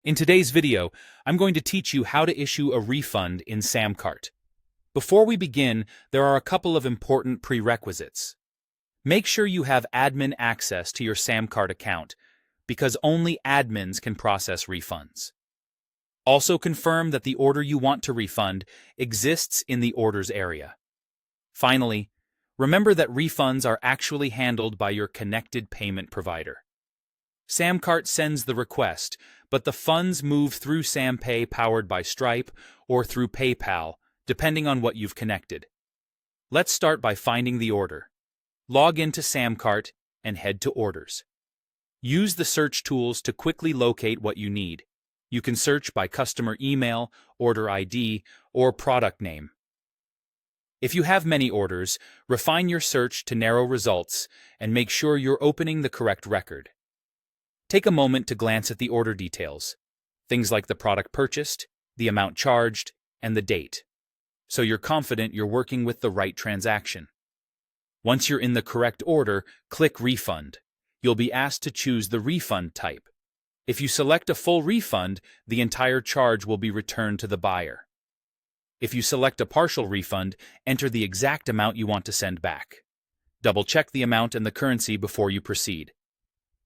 In today's video, I'm going to teach you how to issue a refund in SamCart. Before we begin, there are a couple of important prerequisites. Make sure you have admin access to your SamCart account, because only admins can process refunds. Also confirm that the order you want to refund exists in the orders area. Finally, remember that refunds are actually handled by your connected payment provider. SamCart sends the request, but the funds move through SamPay powered by Stripe or through PayPal, depending on what you've connected. Let's start by finding the order. Log into SamCart and head to Orders. Use the search tools to quickly locate what you need. You can search by customer email, order ID, or product name. If you have many orders, refine your search to narrow results and make sure you're opening the correct record. Take a moment to glance at the order details, things like the product purchased, the amount charged, and the date, so you're confident you're working with the right transaction. Once you're in the correct order, click Refund. You'll be asked to choose the refund type. If you select a full refund, the entire charge will be returned to the buyer. If you select a partial refund, enter the exact amount you want to send back. Double-check the amount and the currency before you proceed.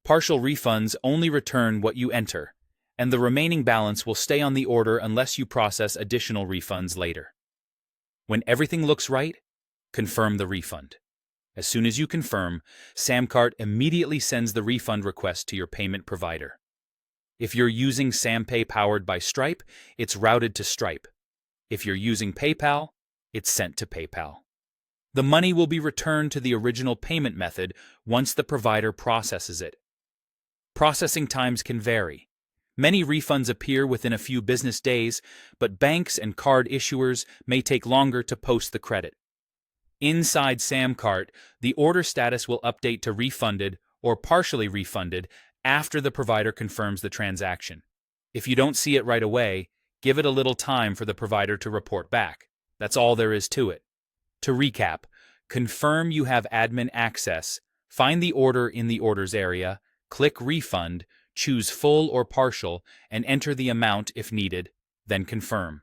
Partial refunds only return what you enter, and the remaining balance will stay on the order unless you process additional refunds later. When everything looks right, confirm the refund. As soon as you confirm, SamCart immediately sends the refund request to your payment provider. If you're using SamPay powered by Stripe, it's routed to Stripe. If you're using PayPal, it's sent to PayPal. The money will be returned to the original payment method once the provider processes it. Processing times can vary. Many refunds appear within a few business days, but banks and card issuers may take longer to post the credit. Inside SamCart, the order status will update to refunded or partially refunded after the provider confirms the transaction. If you don't see it right away, give it a little time for the provider to report back. That's all there is to it. To recap, confirm you have admin access, find the order in the orders area, click Refund, choose full or partial, and enter the amount if needed, then confirm.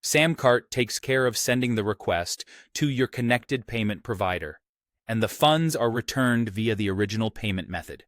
SamCart takes care of sending the request to your connected payment provider, and the funds are returned via the original payment method.